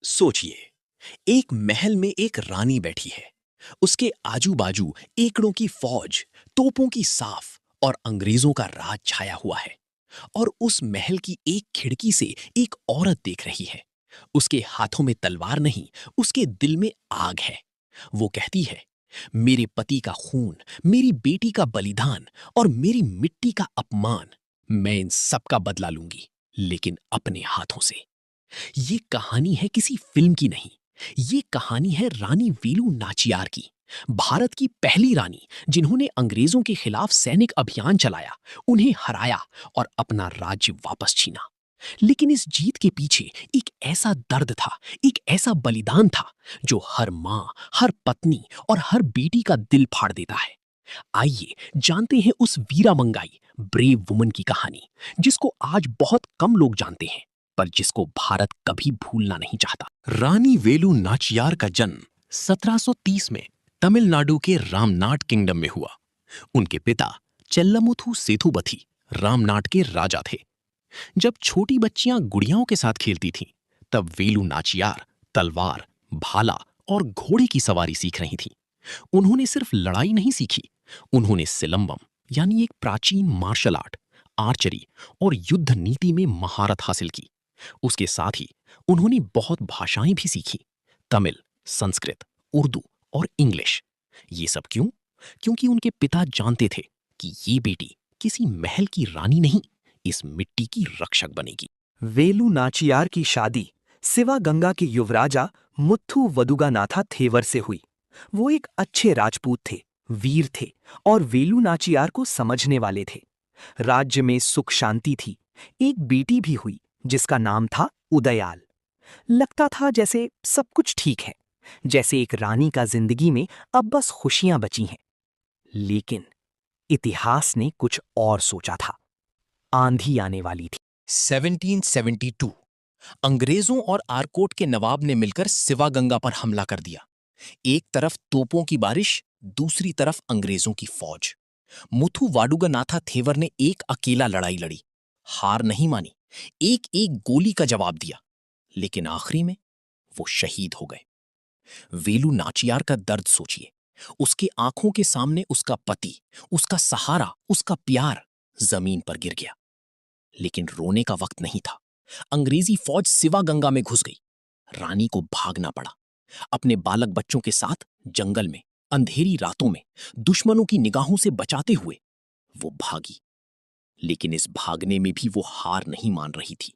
सोचिए, एक महल में एक रानी बैठी है। उसके आजू बाजू एकड़ों की फौज, तोपों की साफ और अंग्रेजों का राज छाया हुआ है। और उस महल की एक खिड़की से एक औरत देख रही है। उसके हाथों में तलवार नहीं, उसके दिल में आग है। वो कहती है, मेरे पति का खून, मेरी बेटी का बलिदान और मेरी मिट्टी का अपमान, मैं इन सब का बदला लूंगी, लेकिन अपने हाथों से। ये कहानी है किसी फिल्म की नहीं। ये कहानी है रानी वेलु नाचियार की, भारत की पहली रानी जिन्होंने अंग्रेजों के खिलाफ सैनिक अभियान चलाया, उन्हें हराया और अपना राज्य वापस छीना। लेकिन इस जीत के पीछे एक ऐसा दर्द था, एक ऐसा बलिदान था जो हर माँ, हर पत्नी और हर बेटी का दिल फाड़ देता है। आइए जानते हैं उस वीरा मंगाई, ब्रेव वुमन की कहानी, जिसको आज बहुत कम लोग जानते हैं, पर जिसको भारत कभी भूलना नहीं चाहता। रानी वेलु नाचियार का जन्म 1730 में तमिलनाडु के रामनाट किंगडम में हुआ। उनके पिता चेल्लमुथु सेथुबथी रामनाट के राजा थे। जब छोटी बच्चियां गुड़ियाओं के साथ खेलती थीं, तब वेलु नाचियार तलवार, भाला और घोड़े की सवारी सीख रही थीं। उन्होंने सिर्फ लड़ाई नहीं सीखी, उन्होंने सिलंबम यानी एक प्राचीन मार्शल आर्ट, आर्चरी और युद्ध नीति में महारत हासिल की। उसके साथ ही उन्होंने बहुत भाषाएं भी सीखी, तमिल, संस्कृत, उर्दू और इंग्लिश। ये सब क्यों? क्योंकि उनके पिता जानते थे कि ये बेटी किसी महल की रानी नहीं, इस मिट्टी की रक्षक बनेगी। वेलु नाचियार की शादी शिवागंगा के युवराजा मुथु वदुगानाथा थेवर से हुई। वो एक अच्छे राजपूत थे, वीर थे और वेलु नाचियार को समझने वाले थे। राज्य में सुख शांति थी। एक बेटी भी हुई जिसका नाम था उदयाल। लगता था जैसे सब कुछ ठीक है, जैसे एक रानी का जिंदगी में अब बस खुशियां बची हैं। लेकिन इतिहास ने कुछ और सोचा था। आंधी आने वाली थी। 1772 अंग्रेजों और आरकोट के नवाब ने मिलकर शिवागंगा पर हमला कर दिया। एक तरफ तोपों की बारिश, दूसरी तरफ अंग्रेजों की फौज। मुथु वाडुगनाथा थेवर ने एक अकेला लड़ाई लड़ी, हार नहीं मानी, एक एक गोली का जवाब दिया, लेकिन आखिरी में वो शहीद हो गए। वेलु नाचियार का दर्द सोचिए। उसके आंखों के सामने उसका पति, उसका सहारा, उसका प्यार जमीन पर गिर गया। लेकिन रोने का वक्त नहीं था। अंग्रेजी फौज शिवागंगा में घुस गई। रानी को भागना पड़ा। अपने बालक बच्चों के साथ जंगल में, अंधेरी रातों में, दुश्मनों की निगाहों से बचाते हुए वो भागी। लेकिन इस भागने में भी वो हार नहीं मान रही थी।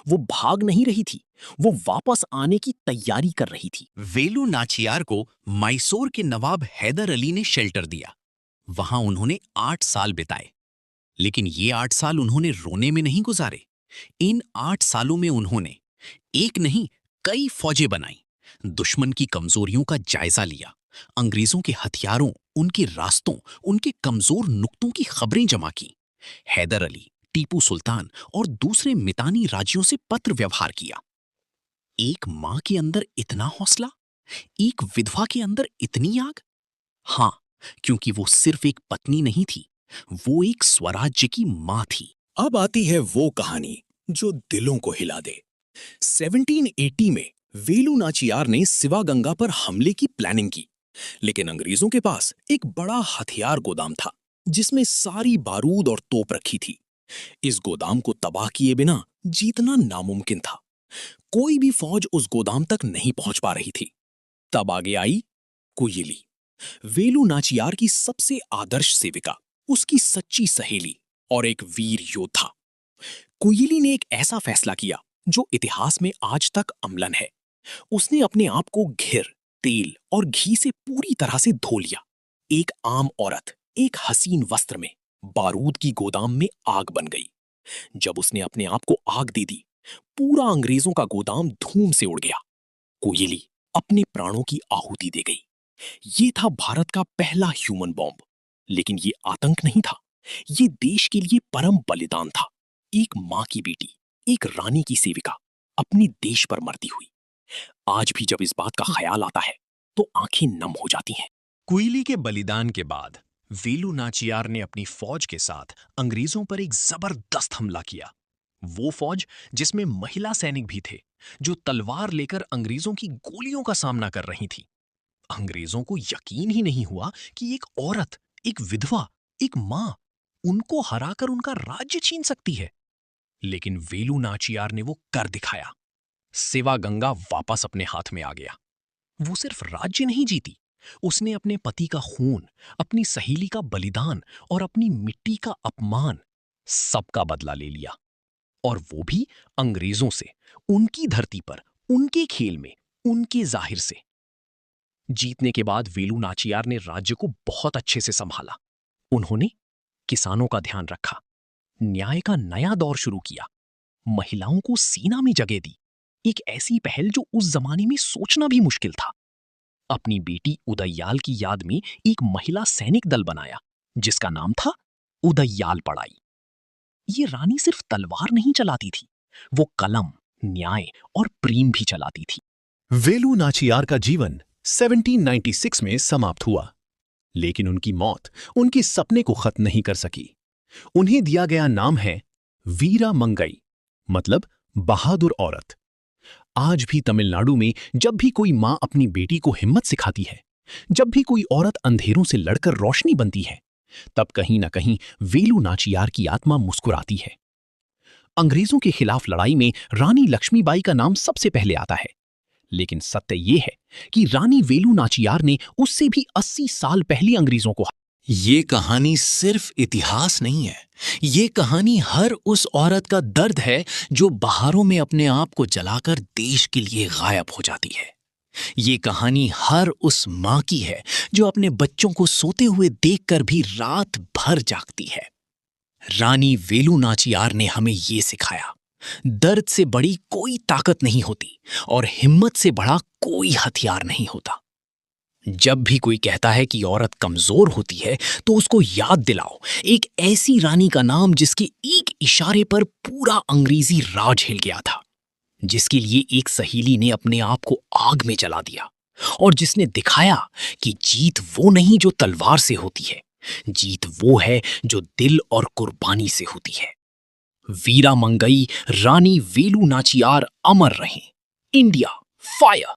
वो भाग नहीं रही थी, वो वापस आने की तैयारी कर रही थी। वेलु नाचियार को मैसूर के नवाब हैदर अली ने शेल्टर दिया। वहां उन्होंने 8 साल बिताए। लेकिन ये 8 साल उन्होंने रोने में नहीं गुजारे। इन 8 सालों में उन्होंने एक नहीं, कई फौजें बनाई, दुश्मन की कमजोरियों का जायजा लिया, अंग्रेजों के हथियारों, उनके रास्तों, उनके कमजोर नुक्तों की खबरें जमा की। हैदर अली, टीपू सुल्तान और दूसरे मितानी राज्यों से पत्र व्यवहार किया। एक मां के अंदर इतना हौसला, एक विधवा के अंदर इतनी आग। हाँ, क्योंकि वो सिर्फ एक पत्नी नहीं थी, वो एक स्वराज्य की मां थी। अब आती है वो कहानी जो दिलों को हिला दे। 1780 में वेलु नाचियार ने शिवागंगा पर हमले की प्लानिंग की, लेकिन अंग्रेजों के पास एक बड़ा हथियार गोदाम था जिसमें सारी बारूद और तोप रखी थी। इस गोदाम को तबाह किए बिना जीतना नामुमकिन था। कोई भी फौज उस गोदाम तक नहीं पहुंच पा रही थी। तब आगे आई कुयिली, वेलु नाचियार की सबसे आदर्श सेविका, उसकी सच्ची सहेली और एक वीर योद्धा। कुयिली ने एक ऐसा फैसला किया जो इतिहास में आज तक अम्लन है। उसने अपने आप को घिर, तेल और घी से पूरी तरह से धो लिया। एक आम औरत एक हसीन वस्त्र में बारूद की गोदाम में आग बन गई। जब उसने अपने आप को आग दे दी, पूरा अंग्रेजों का गोदाम धूम से उड़ गया। कुयिली अपने प्राणों की आहुति दे गई। ये था भारत का पहला ह्यूमन बॉम्ब। लेकिन ये आतंक नहीं था, ये देश के लिए परम बलिदान था। एक मां की बेटी, एक रानी की सेविका अपने देश पर मरती हुई। आज भी जब इस बात का ख्याल आता है तो आंखें नम हो जाती हैं। कुयिली के बलिदान के बाद वेलु नाचियार ने अपनी फौज के साथ अंग्रेजों पर एक जबरदस्त हमला किया। वो फौज जिसमें महिला सैनिक भी थे, जो तलवार लेकर अंग्रेजों की गोलियों का सामना कर रही थी। अंग्रेजों को यकीन ही नहीं हुआ कि एक औरत, एक विधवा, एक मां उनको हराकर उनका राज्य छीन सकती है। लेकिन वेलू नाचियार ने वो कर दिखाया। शिवागंगा वापस अपने हाथ में आ गया। वो सिर्फ राज्य नहीं जीती, उसने अपने पति का खून, अपनी सहेली का बलिदान और अपनी मिट्टी का अपमान सबका बदला ले लिया। और वो भी अंग्रेजों से, उनकी धरती पर, उनके खेल में, उनके जाहिर से। जीतने के बाद वेलू नाचियार ने राज्य को बहुत अच्छे से संभाला। उन्होंने किसानों का ध्यान रखा, न्याय का नया दौर शुरू किया, महिलाओं को सेना में जगह दी, एक ऐसी पहल जो उस जमाने में सोचना भी मुश्किल था। अपनी बेटी उदय्याल की याद में एक महिला सैनिक दल बनाया जिसका नाम था उदय्याल पड़ाई। ये रानी सिर्फ तलवार नहीं चलाती थी, वो कलम, न्याय और प्रेम भी चलाती थी। वेलू नाचियार का जीवन 1796 में समाप्त हुआ, लेकिन उनकी मौत उनके सपने को खत्म नहीं कर सकी। उन्हें दिया गया नाम है वीरा मंगई, मतलब बहादुर औरत। आज भी तमिलनाडु में जब भी कोई मां अपनी बेटी को हिम्मत सिखाती है, जब भी कोई औरत अंधेरों से लड़कर रोशनी बनती है, तब कहीं ना कहीं वेलू नाचियार की आत्मा मुस्कुराती है। अंग्रेजों के खिलाफ लड़ाई में रानी लक्ष्मीबाई का नाम सबसे पहले आता है, लेकिन सत्य यह है कि रानी वेलू नाचियार ने उससे भी 80 साल पहले अंग्रेजों को। ये कहानी सिर्फ इतिहास नहीं है, ये कहानी हर उस औरत का दर्द है जो बहारों में अपने आप को जलाकर देश के लिए गायब हो जाती है। ये कहानी हर उस मां की है जो अपने बच्चों को सोते हुए देखकर भी रात भर जागती है। रानी वेलू नाचियार ने हमें ये सिखाया, दर्द से बड़ी कोई ताकत नहीं होती और हिम्मत से बड़ा कोई हथियार नहीं होता। जब भी कोई कहता है कि औरत कमजोर होती है, तो उसको याद दिलाओ एक ऐसी रानी का नाम जिसके एक इशारे पर पूरा अंग्रेजी राज हिल गया था, जिसके लिए एक सहेली ने अपने आप को आग में जला दिया और जिसने दिखाया कि जीत वो नहीं जो तलवार से होती है, जीत वो है जो दिल और कुर्बानी से होती है। वीरा मंगई रानी वेलू नाचियार अमर रहें। India fire.